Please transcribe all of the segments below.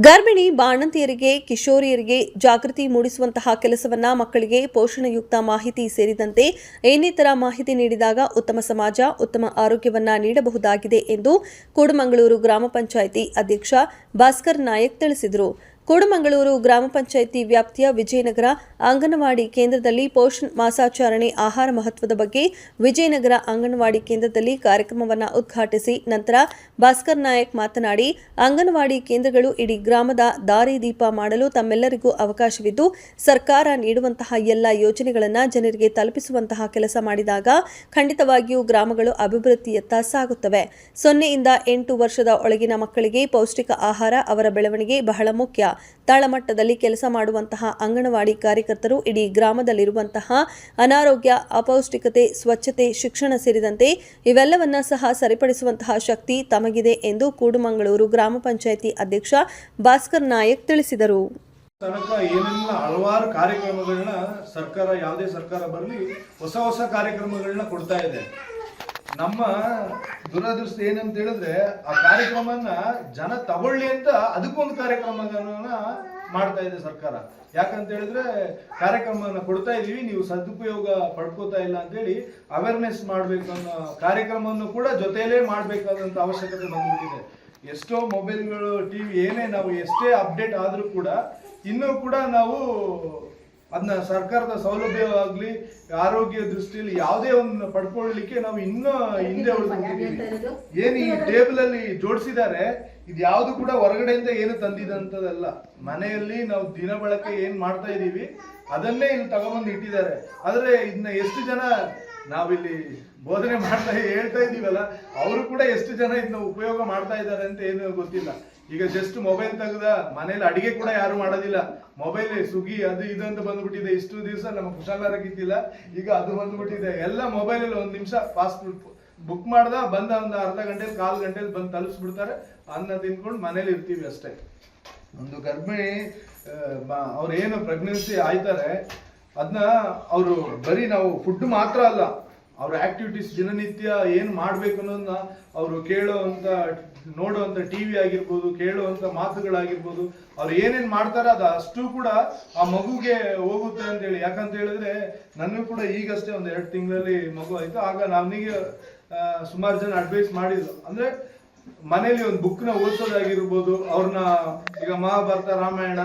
ಗರ್ಭಿಣಿ ಬಾಣಂತಿಯರಿಗೆ ಕಿಶೋರಿಯರಿಗೆ ಜಾಗೃತಿ ಮೂಡಿಸುವಂತಹ ಕೆಲಸವನ್ನ ಮಕ್ಕಳಿಗೆ ಪೋಷಣೆಯುಕ್ತ ಮಾಹಿತಿ ಸೇರಿದಂತೆ ಇನ್ನಿತರ ಮಾಹಿತಿ ನೀಡಿದಾಗ ಉತ್ತಮ ಸಮಾಜ ಉತ್ತಮ ಆರೋಗ್ಯವನ್ನ ನೀಡಬಹುದಾಗಿದೆ ಎಂದು ಕೂಡಮಂಗಳೂರು ಗ್ರಾಮ ಪಂಚಾಯಿತಿ ಅಧ್ಯಕ್ಷ ಭಾಸ್ಕರ್ ನಾಯಕ್ ತಿಳಿಸಿದರು. ಕೂಡಮಂಗಳೂರು ಗ್ರಾಮ ಪಂಚಾಯಿತಿ ವ್ಯಾಪ್ತಿಯ ವಿಜಯನಗರ ಅಂಗನವಾಡಿ ಕೇಂದ್ರದಲ್ಲಿ ಪೋಷಣ್ ಮಾಸಾಚರಣೆ ಆಹಾರ ಮಹತ್ವದ ಬಗ್ಗೆ ವಿಜಯನಗರ ಅಂಗನವಾಡಿ ಕೇಂದ್ರದಲ್ಲಿ ಕಾರ್ಯಕ್ರಮವನ್ನು ಉದ್ಘಾಟಿಸಿ ನಂತರ ಭಾಸ್ಕರ್ ನಾಯಕ್ ಮಾತನಾಡಿ, ಅಂಗನವಾಡಿ ಕೇಂದ್ರಗಳು ಇಡೀ ಗ್ರಾಮದ ದಾರಿದೀಪ ಮಾಡಲು ತಮ್ಮೆಲ್ಲರಿಗೂ ಅವಕಾಶವಿದ್ದು, ಸರ್ಕಾರ ನೀಡುವಂತಹ ಎಲ್ಲ ಯೋಜನೆಗಳನ್ನು ಜನರಿಗೆ ತಲುಪಿಸುವಂತಹ ಕೆಲಸ ಮಾಡಿದಾಗ ಖಂಡಿತವಾಗಿಯೂ ಗ್ರಾಮಗಳು ಅಭಿವೃದ್ಧಿಯತ್ತ ಸಾಗುತ್ತವೆ. 0 ಇಂದ 8 ವರ್ಷದ ಒಳಗಿನ ಮಕ್ಕಳಿಗೆ ಪೌಷ್ಟಿಕ ಆಹಾರ ಅವರ ಬೆಳವಣಿಗೆ ಬಹಳ ಮುಖ್ಯ. ತಳಮಟ್ಟದಲ್ಲಿ ಕೆಲಸ ಮಾಡುವಂತಹ ಅಂಗನವಾಡಿ ಕಾರ್ಯಕರ್ತರು ಇಡೀ ಗ್ರಾಮದಲ್ಲಿರುವಂತಹ ಅನಾರೋಗ್ಯ, ಅಪೌಷ್ಟಿಕತೆ, ಸ್ವಚ್ಛತೆ, ಶಿಕ್ಷಣ ಸೇರಿದಂತೆ ಇವೆಲ್ಲವನ್ನ ಸಹ ಸರಿಪಡಿಸುವಂತಹ ಶಕ್ತಿ ತಮಗಿದೆ ಎಂದು ಕೂಡಮಂಗಳೂರು ಗ್ರಾಮ ಪಂಚಾಯಿತಿ ಅಧ್ಯಕ್ಷ ಭಾಸ್ಕರ್ ನಾಯಕ್ ತಿಳಿಸಿದರು. ಏನೆಲ್ಲ ಹಲವಾರು ಕಾರ್ಯಕ್ರಮಗಳನ್ನ ಸರ್ಕಾರ, ಯಾವುದೇ ಸರ್ಕಾರ ಬರಲಿ, ಹೊಸ ಕಾರ್ಯಕ್ರಮಗಳನ್ನ ಕೊಡ್ತಾ ಇದೆ. ನಮ್ಮ ದುರದೃಷ್ಟ ಏನಂತ ಹೇಳಿದ್ರೆ, ಆ ಕಾರ್ಯಕ್ರಮನ ಜನ ತಗೊಳ್ಳಿ ಅಂತ ಅದಕ್ಕೊಂದು ಕಾರ್ಯಕ್ರಮಗಳನ್ನ ಮಾಡ್ತಾ ಇದೆ ಸರ್ಕಾರ. ಯಾಕಂತ ಹೇಳಿದ್ರೆ, ಕಾರ್ಯಕ್ರಮನ ಕೊಡ್ತಾ ಇದೀವಿ, ನೀವು ಸದುಪಯೋಗ ಪಡ್ಕೋತಾ ಇಲ್ಲ ಅಂತ ಹೇಳಿ ಅವೇರ್ನೆಸ್ ಮಾಡ್ಬೇಕು ಅನ್ನೋ ಕಾರ್ಯಕ್ರಮವನ್ನು ಕೂಡ ಜೊತೆಯಲ್ಲೇ ಮಾಡ್ಬೇಕಾದಂತ ಅವಶ್ಯಕತೆ ಬಂದ್ಬಿಟ್ಟಿದೆ. ಎಷ್ಟೋ ಮೊಬೈಲ್ಗಳು, ಟಿವಿ, ಏನೇ ನಾವು ಎಷ್ಟೇ ಅಪ್ಡೇಟ್ ಆದ್ರೂ ಕೂಡ ಇನ್ನೂ ಕೂಡ ನಾವು ಅದನ್ನ ಸರ್ಕಾರದ ಸೌಲಭ್ಯವಾಗ್ಲಿ, ಆರೋಗ್ಯ ದೃಷ್ಟಿಯಲ್ಲಿ ಯಾವುದೇ ಒಂದು ಪಡ್ಕೊಳ್ಳಿಕ್ಕೆ ನಾವು ಇನ್ನೂ ಹಿಂದೆ ಉಳಿದಿದ್ದೀವಿ. ಏನು ಈ ಟೇಬಲ್ ಅಲ್ಲಿ ಜೋಡಿಸಿದ್ದಾರೆ, ಇದು ಯಾವುದು ಕೂಡ ಹೊರಗಡೆಯಿಂದ ಏನು ತಂದಿದಂತದಲ್ಲ. ಮನೆಯಲ್ಲಿ ನಾವು ದಿನ ಬಳಕೆ ಏನ್ ಮಾಡ್ತಾ ಇದೀವಿ ಅದನ್ನೇ ಇಲ್ಲಿ ತಗೊಂಡ್ಬಂದು ಇಟ್ಟಿದ್ದಾರೆ. ಆದ್ರೆ ಇದನ್ನ ಎಷ್ಟು ಜನ ನಾವಿಲ್ಲಿ ಬೋಧನೆ ಮಾಡ್ತಾ ಹೇಳ್ತಾ ಇದೀವಲ್ಲ, ಅವರು ಕೂಡ ಎಷ್ಟು ಜನ ಇದನ್ನ ಉಪಯೋಗ ಮಾಡ್ತಾ ಇದ್ದಾರೆ ಅಂತ ಏನು ಗೊತ್ತಿಲ್ಲ. ಈಗ ಜಸ್ಟ್ ಮೊಬೈಲ್ ತೆಗೆದ ಮನೇಲಿ ಅಡಿಗೆ ಕೂಡ ಯಾರು ಮಾಡೋದಿಲ್ಲ. ಮೊಬೈಲ್ ಸ್ವಿಗ್ಗಿ ಅದು ಇದು ಅಂತ ಬಂದ್ಬಿಟ್ಟಿದೆ. ಇಷ್ಟು ದಿವಸ ನಮ್ಮ ಕುಶಾಲರಾಗಿದ್ದಿಲ್ಲ, ಈಗ ಅದು ಬಂದ್ಬಿಟ್ಟಿದೆ. ಎಲ್ಲ ಮೊಬೈಲ್ ಅಲ್ಲಿ 1 ನಿಮಿಷ ಫಾಸ್ಟ್ ಫುಡ್ ಬುಕ್ ಮಾಡ್ದ, ಬಂದ ಒಂದು ಅರ್ಧ ಗಂಟೆ ಕಾಲ್ ಗಂಟೆಲಿ ಬಂದು ತಲುಪಿಸ್ಬಿಡ್ತಾರೆ. ಅನ್ನ ತಿನ್ಕೊಂಡು ಮನೇಲಿ ಇರ್ತೀವಿ ಅಷ್ಟೇ. ಒಂದು ಗರ್ಭಿಣಿ ಅವ್ರು ಏನು ಪ್ರೆಗ್ನೆನ್ಸಿ ಆಯ್ತಾರೆ, ಅದನ್ನ ಅವರು ಬರೀ ನಾವು ಫುಡ್ ಮಾತ್ರ ಅಲ್ಲ, ಅವ್ರ ಆಕ್ಟಿವಿಟೀಸ್ ದಿನನಿತ್ಯ ಏನ್ ಮಾಡ್ಬೇಕು ಅನ್ನೋದನ್ನ ಅವರು ನೋಡುವಂತ ಟಿವಿ ಆಗಿರ್ಬೋದು, ಕೇಳುವಂತ ಮಾತುಗಳಾಗಿರ್ಬೋದು, ಅವ್ರು ಏನೇನ್ ಮಾಡ್ತಾರ ಅದು ಅಷ್ಟು ಕೂಡ ಆ ಮಗುಗೆ ಹೋಗುತ್ತೆ ಅಂತ ಹೇಳಿ. ಯಾಕಂತ ಹೇಳಿದ್ರೆ, ನನಗೂ ಕೂಡ ಈಗಷ್ಟೇ ಒಂದು 2 ತಿಂಗಳಲ್ಲಿ ಮಗು ಆಯ್ತು. ಆಗ ನನಗೆ ಸುಮಾರು ಜನ ಅಡ್ವೈಸ್ ಮಾಡಿದ್ರು. ಅಂದ್ರೆ ಮನೇಲಿ ಒಂದು ಬುಕ್ ನ ಓದಿಸೋದಾಗಿರ್ಬೋದು, ಅವ್ರನ್ನ ಈಗ ಮಹಾಭಾರತ, ರಾಮಾಯಣ,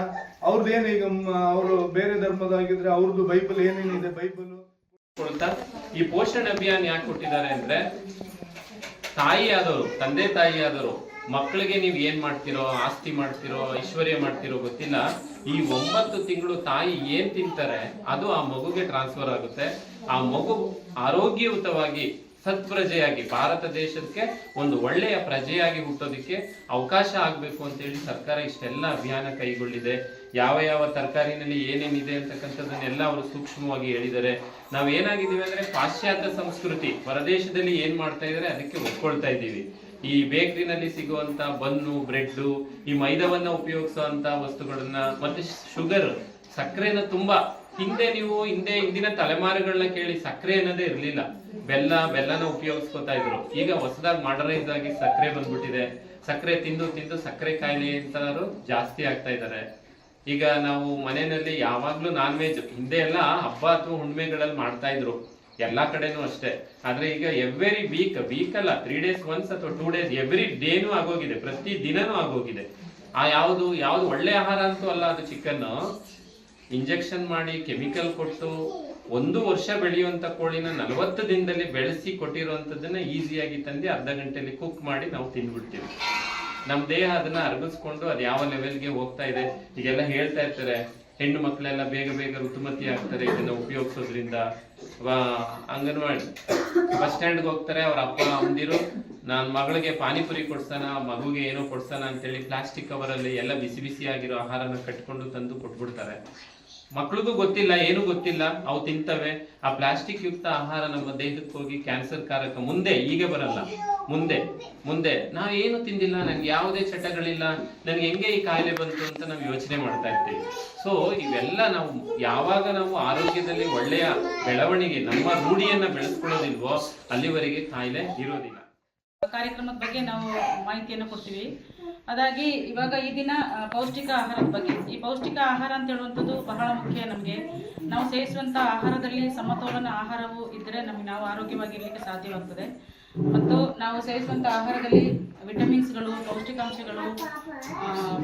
ಅವ್ರದ್ದೇನು ಈಗ ಅವರು ಬೇರೆ ಧರ್ಮದಾಗಿದ್ರೆ ಅವ್ರದ್ದು ಬೈಬಲ್ ಏನೇನಿದೆ ಬೈಬಲ್ ಕೊಡ್ತಾ ಈ ಪೋಷಣೆ ಅಭಿಯಾನ ಯಾಕೆ ಕೊಟ್ಟಿದ್ದಾರೆ ಅಂದ್ರೆ, ತಂದೆ ತಾಯಿ ಆದವರು ಮಕ್ಕಳಿಗೆ ನೀವು ಏನ್ ಮಾಡ್ತಿರೋ, ಆಸ್ತಿ ಮಾಡ್ತಿರೋ, ಐಶ್ವರ್ಯ ಮಾಡ್ತಿರೋ ಗೊತ್ತಿಲ್ಲ, ಈ 9 ತಿಂಗಳು ತಾಯಿ ಏನ್ ತಿಂತಾರೆ ಅದು ಆ ಮಗುಗೆ ಟ್ರಾನ್ಸ್ಫರ್ ಆಗುತ್ತೆ. ಆ ಮಗು ಆರೋಗ್ಯಯುತವಾಗಿ ಸತ್ಪ್ರಜೆಯಾಗಿ ಭಾರತ ದೇಶಕ್ಕೆ ಒಂದು ಒಳ್ಳೆಯ ಪ್ರಜೆಯಾಗಿ ಹುಟ್ಟೋದಿಕ್ಕೆ ಅವಕಾಶ ಆಗ್ಬೇಕು ಅಂತ ಹೇಳಿ ಸರ್ಕಾರ ಇಷ್ಟೆಲ್ಲ ಅಭಿಯಾನ ಕೈಗೊಂಡಿದೆ. ಯಾವ ತರಕಾರಿನಲ್ಲಿ ಏನೇನಿದೆ ಅಂತಕ್ಕಂಥದ್ದನ್ನೆಲ್ಲ ಅವರು ಸೂಕ್ಷ್ಮವಾಗಿ ಹೇಳಿದ್ದಾರೆ. ನಾವ್ ಏನಾಗಿದ್ದೀವಿ ಅಂದ್ರೆ, ಪಾಶ್ಚಾತ್ಯ ಸಂಸ್ಕೃತಿ ಹೊರದೇಶದಲ್ಲಿ ಏನ್ ಮಾಡ್ತಾ ಇದಾರೆ ಅದಕ್ಕೆ ಒಪ್ಕೊಳ್ತಾ ಇದ್ದೀವಿ. ಈ ಬೇಕರಿನಲ್ಲಿ ಸಿಗುವಂತ ಬನ್ನು, ಬ್ರೆಡ್, ಈ ಮೈದಾವನ್ನ ಉಪಯೋಗಿಸುವಂತ ವಸ್ತುಗಳನ್ನ, ಮತ್ತೆ ಶುಗರ್, ಸಕ್ಕರೆನ ತುಂಬಾ ಹಿಂದಿನ ತಲೆಮಾರುಗಳನ್ನ ಕೇಳಿ ಸಕ್ಕರೆ ಅನ್ನೋದೇ ಇರ್ಲಿಲ್ಲ. ಬೆಲ್ಲನ ಉಪಯೋಗಿಸ್ಕೊತಾ ಇದ್ರು. ಈಗ ಹೊಸದಾಗಿ ಮಾಡರ್ನೈಸ್ ಆಗಿ ಸಕ್ಕರೆ ಬಂದ್ಬಿಟ್ಟಿದೆ. ಸಕ್ಕರೆ ತಿಂದು ಸಕ್ಕರೆ ಕಾಯಿಲೆ ಅಂತವರು ಜಾಸ್ತಿ ಆಗ್ತಾ ಇದ್ದಾರೆ. ಈಗ ನಾವು ಮನೆಯಲ್ಲಿ ಯಾವಾಗ್ಲೂ ನಾನ್ ವೆಜ್, ಹಿಂದೆ ಎಲ್ಲ ಹಬ್ಬ ಅಥವಾ ಹುಣ್ಮೆಗಳಲ್ಲಿ ಮಾಡ್ತಾ ಇದ್ರು, ಎಲ್ಲಾ ಕಡೆನೂ ಅಷ್ಟೇ. ಆದ್ರೆ ಈಗ ಎವ್ರಿ ವೀಕ್ ಅಲ್ಲ, 3 days once ಅಥವಾ 2 days ಎವ್ರಿ ಡೇನೂ ಆಗೋಗಿದೆ, ಪ್ರತಿ ದಿನನೂ ಆಗೋಗಿದೆ. ಆ ಯಾವ್ದು ಒಳ್ಳೆ ಆಹಾರ ಅಂತೂ ಅಲ್ಲ ಅದು. ಚಿಕನ್ ಇಂಜೆಕ್ಷನ್ ಮಾಡಿ, ಕೆಮಿಕಲ್ ಕೊಟ್ಟು 1 ವರ್ಷ ಬೆಳೆಯುವಂತ ಕೋಳಿನ 40 ದಿನದಲ್ಲಿ ಬೆಳೆಸಿ ಕೊಟ್ಟಿರುವಂತದನ್ನ ಈಸಿಯಾಗಿ ತಂದು ಅರ್ಧ ಗಂಟೆಯಲ್ಲಿ ಕುಕ್ ಮಾಡಿ ನಾವು ತಿಂದ್ಬಿಡ್ತೀವಿ. ನಮ್ ದೇಹ ಅದನ್ನ ಅರಗಿಸ್ಕೊಂಡು ಅದು ಯಾವ ಲೆವೆಲ್ಗೆ ಹೋಗ್ತಾ ಇದೆ. ಈಗೆಲ್ಲ ಹೇಳ್ತಾ ಇರ್ತಾರೆ, ಹೆಣ್ಣು ಮಕ್ಕಳೆಲ್ಲ ಬೇಗ ಋತುಮತಿ ಆಗ್ತಾರೆ ಇದನ್ನ ಉಪಯೋಗಿಸೋದ್ರಿಂದ. ಅಂಗನವಾಡಿ ಬಸ್ ಸ್ಟ್ಯಾಂಡ್ಗೆ ಹೋಗ್ತಾರೆ, ಅವ್ರ ಅಪ್ಪ ಅಮ್ಮಂದಿರು ನಾನ್ ಮಗಳಿಗೆ ಪಾನಿಪುರಿ ಕೊಡ್ಸೋಣ, ಮಗುಗೆ ಏನೋ ಕೊಡ್ಸೋಣ ಅಂತೇಳಿ ಪ್ಲಾಸ್ಟಿಕ್ ಕವರ್ ಅಲ್ಲಿ ಎಲ್ಲ ಬಿಸಿ ಆಗಿರೋ ಆಹಾರನ ಕಟ್ಕೊಂಡು ತಂದು ಕೊಟ್ಬಿಡ್ತಾರೆ. ಮಕ್ಳಿಗೂ ಗೊತ್ತಿಲ್ಲ, ಏನು ಗೊತ್ತಿಲ್ಲ, ಅವು ತಿಂತವೆ. ಆ ಪ್ಲಾಸ್ಟಿಕ್ ಯುಕ್ತ ಆಹಾರ ನಮ್ಮ ದೇಹಕ್ಕೆ ಹೋಗಿ ಕ್ಯಾನ್ಸರ್ ಕಾರಕ. ಈಗ ಬರಲ್ಲ, ಮುಂದೆ ನಾ ಏನು ತಿಂದಿಲ್ಲ, ನನ್ಗೆ ಯಾವುದೇ ಚಟಗಳಿಲ್ಲ, ನನ್ಗೆ ಹೆಂಗೆ ಈ ಕಾಯಿಲೆ ಬಂತು ಅಂತ ನಾವು ಯೋಚನೆ ಮಾಡ್ತಾ ಇರ್ತೀವಿ. ಸೊ ಇವೆಲ್ಲ ಯಾವಾಗ ನಾವು ಆರೋಗ್ಯದಲ್ಲಿ ಒಳ್ಳೆಯ ಬೆಳವಣಿಗೆ, ನಮ್ಮ ರೂಢಿಯನ್ನ ಬೆಳೆಸ್ಕೊಳ್ಳೋದಿಲ್ವೋ ಅಲ್ಲಿವರೆಗೆ ಕಾಯಿಲೆ ಇರೋದಿಲ್ಲ. ಕಾರ್ಯಕ್ರಮದ ಬಗ್ಗೆ ನಾವು ಮಾಹಿತಿಯನ್ನು ಕೊಡ್ತೀವಿ. ಅದಾಗಿ ಇವಾಗ ಈ ದಿನ ಪೌಷ್ಟಿಕ ಆಹಾರದ ಬಗ್ಗೆ. ಈ ಪೌಷ್ಟಿಕ ಆಹಾರ ಅಂತ ಹೇಳುವಂಥದ್ದು ಬಹಳ ಮುಖ್ಯ ನಮಗೆ. ನಾವು ಸೇವಿಸುವಂಥ ಆಹಾರದಲ್ಲಿ ಸಮತೋಲನ ಆಹಾರವು ಇದ್ದರೆ ನಾವು ಆರೋಗ್ಯವಾಗಿರಲಿಕ್ಕೆ ಸಾಧ್ಯವಾಗ್ತದೆ. ಮತ್ತು ನಾವು ಸೇವಿಸುವಂಥ ಆಹಾರದಲ್ಲಿ ವಿಟಮಿನ್ಸ್ಗಳು, ಪೌಷ್ಟಿಕಾಂಶಗಳು,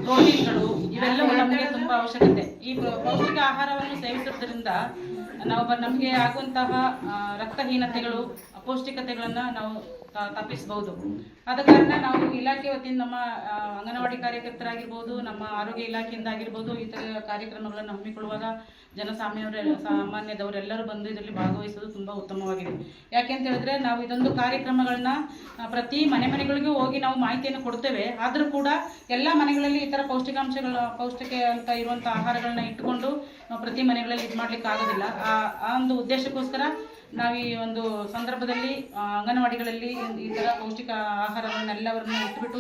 ಪ್ರೋಟೀನ್ಗಳು ಇವೆಲ್ಲವೂ ನಮಗೆ ತುಂಬ ಅವಶ್ಯಕತೆ. ಈ ಪೌಷ್ಟಿಕ ಆಹಾರವನ್ನು ಸೇವಿಸುವುದರಿಂದ ನಮಗೆ ಆಗುವಂತಹ ರಕ್ತಹೀನತೆಗಳು, ಅಪೌಷ್ಟಿಕತೆಗಳನ್ನು ನಾವು ತಪ್ಪಿಸಬಹುದು. ಆದ ಕಾರಣ ನಾವು ಇಲಾಖೆ ವತಿಯಿಂದ ನಮ್ಮ ಅಂಗನವಾಡಿ ಕಾರ್ಯಕರ್ತರಾಗಿರ್ಬೋದು, ನಮ್ಮ ಆರೋಗ್ಯ ಇಲಾಖೆಯಿಂದ ಆಗಿರ್ಬೋದು, ಇತರ ಕಾರ್ಯಕ್ರಮಗಳನ್ನು ಹಮ್ಮಿಕೊಳ್ಳುವಾಗ ಸಾಮಾನ್ಯದವರೆಲ್ಲರೂ ಬಂದು ಇದರಲ್ಲಿ ಭಾಗವಹಿಸೋದು ತುಂಬ ಉತ್ತಮವಾಗಿದೆ. ಯಾಕೆಂತ ಹೇಳಿದ್ರೆ ನಾವು ಇದೊಂದು ಕಾರ್ಯಕ್ರಮಗಳನ್ನ ಪ್ರತಿ ಮನೆಗಳಿಗೂ ಹೋಗಿ ನಾವು ಮಾಹಿತಿಯನ್ನು ಕೊಡ್ತೇವೆ. ಆದರೂ ಕೂಡ ಎಲ್ಲ ಮನೆಗಳಲ್ಲಿ ಈ ಥರ ಪೌಷ್ಟಿಕ ಅಂತ ಇರುವಂಥ ಆಹಾರಗಳನ್ನ ಇಟ್ಟುಕೊಂಡು ನಾವು ಪ್ರತಿ ಮನೆಗಳಲ್ಲಿ ಇದು ಮಾಡ್ಲಿಕ್ಕೆ ಆಗೋದಿಲ್ಲ. ಆ ಒಂದು ಉದ್ದೇಶಕ್ಕೋಸ್ಕರ ನಾವು ಈ ಒಂದು ಸಂದರ್ಭದಲ್ಲಿ ಅಂಗನವಾಡಿಗಳಲ್ಲಿ ಈ ಥರ ಪೌಷ್ಟಿಕ ಆಹಾರಗಳನ್ನೆಲ್ಲವರನ್ನ ಇಟ್ಬಿಟ್ಟು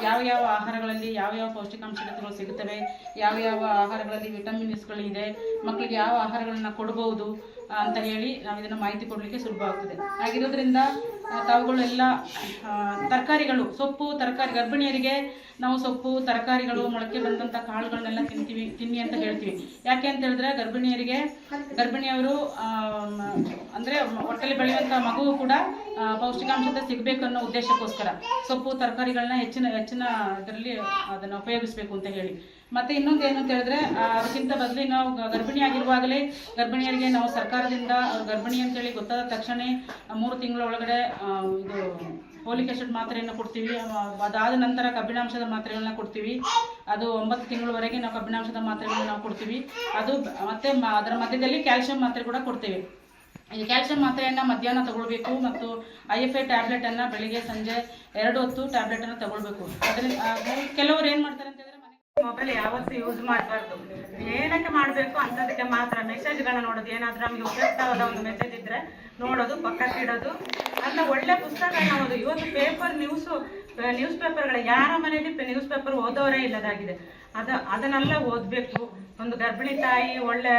ಯಾವ ಆಹಾರಗಳಲ್ಲಿ ಯಾವ ಪೌಷ್ಟಿಕಾಂಶಗಳು ಸಿಗುತ್ತವೆ, ಯಾವ ಆಹಾರಗಳಲ್ಲಿ ವಿಟಮಿನ್ಸ್ಗಳಿದೆ, ಮಕ್ಕಳಿಗೆ ಯಾವ ಆಹಾರಗಳನ್ನ ಕೊಡಬಹುದು ಅಂತ ಹೇಳಿ ನಾವು ಇದನ್ನು ಮಾಹಿತಿ ಕೊಡಲಿಕ್ಕೆ ಸುಲಭ ಆಗ್ತದೆ. ಹಾಗಿರೋದ್ರಿಂದ ತಾವುಗಳೆಲ್ಲ ತರಕಾರಿಗಳು, ಸೊಪ್ಪು, ತರಕಾರಿ, ಗರ್ಭಿಣಿಯರಿಗೆ ನಾವು ಸೊಪ್ಪು, ತರಕಾರಿಗಳು, ಮೊಳಕೆ ಬಂದಂಥ ಕಾಳುಗಳನ್ನೆಲ್ಲ ತಿನ್ನಿ ಅಂತ ಹೇಳ್ತೀವಿ. ಯಾಕೆ ಅಂತ ಹೇಳಿದ್ರೆ ಗರ್ಭಿಣಿಯವರು ಅಂದರೆ ಹೊಟ್ಟೆಲಿ ಬೆಳೆಯುವಂಥ ಮಗುವು ಕೂಡ ಪೌಷ್ಟಿಕಾಂಶತೆ ಸಿಗಬೇಕು ಅನ್ನೋ ಉದ್ದೇಶಕ್ಕೋಸ್ಕರ ಸೊಪ್ಪು, ತರಕಾರಿಗಳನ್ನ ಹೆಚ್ಚಿನ ಇದರಲ್ಲಿ ಅದನ್ನು ಉಪಯೋಗಿಸಬೇಕು ಅಂತ ಹೇಳಿ. ಮತ್ತೆ ಇನ್ನೊಂದು ಏನು ಅಂತ ಹೇಳಿದ್ರೆ ಅದಕ್ಕಿಂತ ಬದಲಿ ನಾವು ಗರ್ಭಿಣಿಯಾಗಿರುವಾಗಲೇ ಗರ್ಭಿಣಿಯರಿಗೆ ನಾವು ಸರ್ಕಾರದಿಂದ ಅವ್ರು ಗರ್ಭಿಣಿ ಅಂತೇಳಿ ಗೊತ್ತಾದ ತಕ್ಷಣ 3 ತಿಂಗಳ ಒಳಗಡೆ ಇದು ಫೋಲಿಕ್ ಆಸಿಡ್ ಮಾತ್ರೆಯನ್ನು ಕೊಡ್ತೀವಿ. ಅದಾದ ನಂತರ ಕಬ್ಬಿಣಾಂಶದ ಮಾತ್ರೆಗಳನ್ನ ಕೊಡ್ತೀವಿ. ಅದು 9 ತಿಂಗಳವರೆಗೆ ನಾವು ಕಬ್ಬಿಣಾಂಶದ ಮಾತ್ರೆಗಳನ್ನ ನಾವು ಕೊಡ್ತೀವಿ. ಅದು ಮತ್ತೆ ಅದರ ಮಧ್ಯದಲ್ಲಿ ಕ್ಯಾಲ್ಸಿಯಂ ಮಾತ್ರೆ ಕೂಡ ಕೊಡ್ತೇವೆ. ಈ ಕ್ಯಾಲ್ಸಿಯಂ ಮಾತ್ರೆಯನ್ನು ಮಧ್ಯಾಹ್ನ ತಗೊಳ್ಬೇಕು ಮತ್ತು IFA ಟ್ಯಾಬ್ಲೆಟನ್ನು ಬೆಳಿಗ್ಗೆ ಸಂಜೆ 2 ಹೊತ್ತು ಟ್ಯಾಬ್ಲೆಟನ್ನು ತಗೊಳ್ಬೇಕು. ಅದರಿಂದ ಕೆಲವರು ಏನು ಮಾಡ್ತಾರೆ ಅಂತ ಹೇಳಿದ್ರೆ ಮೊಬೈಲ್ ಯಾವತ್ತೂ ಯೂಸ್ ಮಾಡಬಾರ್ದು. ಏನಕ್ಕೆ ಮಾಡಬೇಕು ಅಂತದಕ್ಕೆ ಮಾತ್ರ ಮೆಸೇಜ್ಗಳನ್ನ ನೋಡೋದು. ಏನಾದರೂ ನಮಗೆ ಉಪಯುಕ್ತವಾದ ಒಂದು ಮೆಸೇಜ್ ಇದ್ದರೆ ನೋಡೋದು, ಪಕ್ಕಕ್ಕೆ ಇಡೋದು. ಅದನ್ನ ಒಳ್ಳೆ ಪುಸ್ತಕಗಳನ್ನ ಓದೋದು. ಇವತ್ತು ನ್ಯೂಸ್ ಪೇಪರ್ಗಳು ಯಾರ ಮನೆಯಲ್ಲಿ ನ್ಯೂಸ್ ಪೇಪರ್ ಓದೋರೇ ಇಲ್ಲದಾಗಿದೆ. ಅದನ್ನೆಲ್ಲ ಓದಬೇಕು. ಒಂದು ಗರ್ಭಿಣಿ ತಾಯಿ ಒಳ್ಳೆ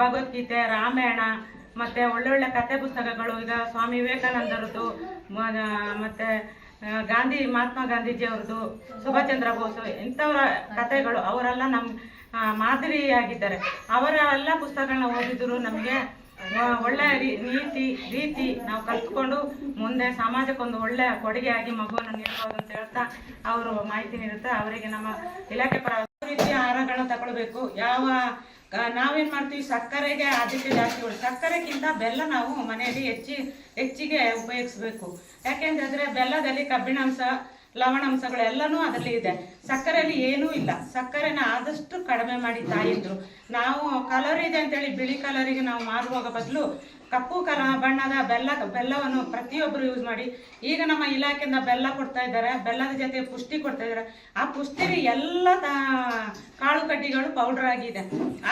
ಭಗವದ್ಗೀತೆ, ರಾಮಾಯಣ ಮತ್ತು ಒಳ್ಳೊಳ್ಳೆ ಕಥೆ ಪುಸ್ತಕಗಳು, ಈಗ ಸ್ವಾಮಿ ವಿವೇಕಾನಂದರದ್ದು ಮತ್ತು ಮಹಾತ್ಮ ಗಾಂಧೀಜಿಯವ್ರದ್ದು, ಸುಭಾಷ್ ಚಂದ್ರ ಬೋಸ್, ಇಂಥವರ ಕಥೆಗಳು, ಅವರೆಲ್ಲ ನಮ್ಮ ಮಾದರಿಯಾಗಿದ್ದಾರೆ. ಅವರೆಲ್ಲ ಪುಸ್ತಕಗಳನ್ನ ಓದಿದ್ರು ನಮಗೆ ಒಳ್ಳೆಯ ರೀತಿ ನಾವು ಕಲ್ತ್ಕೊಂಡು ಮುಂದೆ ಸಮಾಜಕ್ಕೊಂದು ಒಳ್ಳೆಯ ಕೊಡುಗೆಯಾಗಿ ಮಗುವನ್ನು ನೀಡಬಹುದು ಅಂತ ಹೇಳ್ತಾ ಅವರು ಮಾಹಿತಿ ನೀಡುತ್ತಾ ಅವರಿಗೆ ನಮ್ಮ ಇಲಾಖೆ ಪರ ರೀತಿಯ ಆಹಾರಗಳನ್ನ ತಗೊಳ್ಬೇಕು. ನಾವೇನು ಮಾಡ್ತೀವಿ, ಸಕ್ಕರೆಗೆ ಆದ್ಯತೆ ಜಾಸ್ತಿ ಕೊಡಿ. ಸಕ್ಕರೆಗಿಂತ ಬೆಲ್ಲ ನಾವು ಮನೆಯಲ್ಲಿ ಹೆಚ್ಚಿಗೆ ಉಪಯೋಗಿಸ್ಬೇಕು. ಯಾಕೆಂತಂದರೆ ಬೆಲ್ಲದಲ್ಲಿ ಕಬ್ಬಿಣಾಂಶ, ಲವಣಾಂಶಗಳು ಎಲ್ಲನೂ ಅದರಲ್ಲಿ ಇದೆ. ಸಕ್ಕರೆಯಲ್ಲಿ ಏನೂ ಇಲ್ಲ. ಸಕ್ಕರೆನ ಆದಷ್ಟು ಕಡಿಮೆ ಮಾಡಿ ತಾಯಿದ್ರು. ನಾವು ಕಲರ್ ಇದೆ ಅಂತೇಳಿ ಬಿಳಿ ಕಲರಿಗೆ ನಾವು ಮಾರುವಾಗ ಬದಲು ಕಪ್ಪು ಬಣ್ಣದ ಬೆಲ್ಲವನ್ನು ಪ್ರತಿಯೊಬ್ಬರು ಯೂಸ್ ಮಾಡಿ. ಈಗ ನಮ್ಮ ಇಲಾಖೆಯಿಂದ ಬೆಲ್ಲ ಕೊಡ್ತಾ ಇದ್ದಾರೆ. ಬೆಲ್ಲದ ಜೊತೆ ಪುಷ್ಟಿ ಕೊಡ್ತಾ ಇದ್ದಾರೆ. ಆ ಪುಷ್ಟಿ ಎಲ್ಲ ಕಾಳು ಕಡ್ಡಿಗಳು ಪೌಡರ್ ಆಗಿದೆ.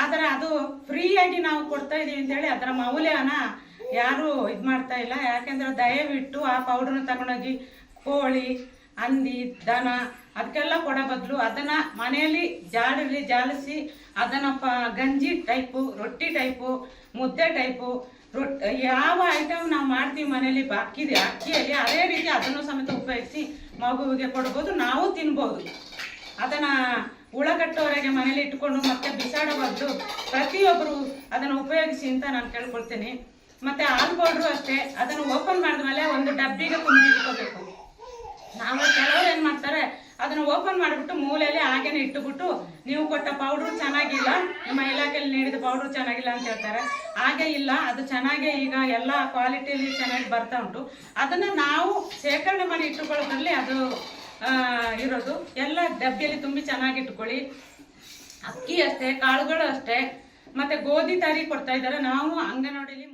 ಆದರೆ ಅದು ಫ್ರೀಯಾಗಿ ನಾವು ಕೊಡ್ತಾ ಇದೀವಿ ಅಂತೇಳಿ ಅದರ ಮೌಲ್ಯನ ಯಾರು ಇದು ಮಾಡ್ತಾ ಇಲ್ಲ. ಯಾಕೆಂದ್ರೆ ದಯವಿಟ್ಟು ಆ ಪೌಡ್ರನ್ನ ತಗೊಂಡೋಗಿ ಕೋಳಿ, ಹಂದಿ, ದನ ಅದಕ್ಕೆಲ್ಲ ಕೊಡೋ ಬದಲು ಅದನ್ನು ಮನೆಯಲ್ಲಿ ಜಾಲಿಸಿ ಅದನ್ನು ಗಂಜಿ ಟೈಪು, ರೊಟ್ಟಿ ಟೈಪು, ಮುದ್ದೆ ಟೈಪು, ಯಾವ ಐಟಮ್ ನಾವು ಮಾಡ್ತೀವಿ ಮನೇಲಿ ಅಕ್ಕಿಯಲ್ಲಿ ಅದೇ ರೀತಿ ಅದನ್ನು ಸಮೇತ ಉಪಯೋಗಿಸಿ ಮಗುವಿಗೆ ಕೊಡ್ಬೋದು, ನಾವು ತಿನ್ಬೋದು. ಅದನ್ನು ಹುಳಗಟ್ಟೋವರೆಗೆ ಮನೇಲಿ ಇಟ್ಕೊಂಡು ಮತ್ತೆ ಬಿಸಾಡೋ ಬದಲು ಪ್ರತಿಯೊಬ್ಬರು ಅದನ್ನು ಉಪಯೋಗಿಸಿ ಅಂತ ನಾನು ಕೇಳ್ಕೊಳ್ತೀನಿ. ಮತ್ತು ಹಾಲು ಪೌಡ್ರು ಅಷ್ಟೇ, ಅದನ್ನು ಓಪನ್ ಮಾಡಿದ್ಮೇಲೆ ಒಂದು ಡಬ್ಬಿಗೆ ತುಂಬಿಟ್ಕೋಬೇಕು. ನಾವು ಕೆಲವರು ಏನು ಮಾಡ್ತಾರೆ, ಅದನ್ನು ಓಪನ್ ಮಾಡಿಬಿಟ್ಟು ಮೂಲೆಯಲ್ಲಿ ಹಾಗೇನೆ ಇಟ್ಟುಬಿಟ್ಟು ನೀವು ಕೊಟ್ಟ ಪೌಡ್ರು ಚೆನ್ನಾಗಿಲ್ಲ, ನಿಮ್ಮ ಇಲಾಖೆಯಲ್ಲಿ ನೀಡಿದ ಪೌಡ್ರು ಚೆನ್ನಾಗಿಲ್ಲ ಅಂತ ಹೇಳ್ತಾರೆ. ಹಾಗೆ ಇಲ್ಲ, ಅದು ಚೆನ್ನಾಗೇ ಈಗ ಎಲ್ಲ ಕ್ವಾಲಿಟಿಯಲ್ಲಿ ಚೆನ್ನಾಗಿ ಬರ್ತಾ ಉಂಟು. ಅದನ್ನು ನಾವು ಶೇಖರಣೆ ಮಾಡಿ ಇಟ್ಟುಕೊಳ್ಳೋದ್ರಲ್ಲಿ ಅದು ಇರೋದು. ಎಲ್ಲ ಡಬ್ಬಿಯಲ್ಲಿ ತುಂಬಿ ಚೆನ್ನಾಗಿ ಇಟ್ಕೊಳ್ಳಿ. ಅಕ್ಕಿ ಅಷ್ಟೇ, ಕಾಳುಗಳು ಅಷ್ಟೇ, ಮತ್ತು ಗೋಧಿ ತಾರಿ ಕೊಡ್ತಾ ಇದ್ದಾರೆ. ನಾವು ಅಂಗನವಾಡಿಯಲ್ಲಿ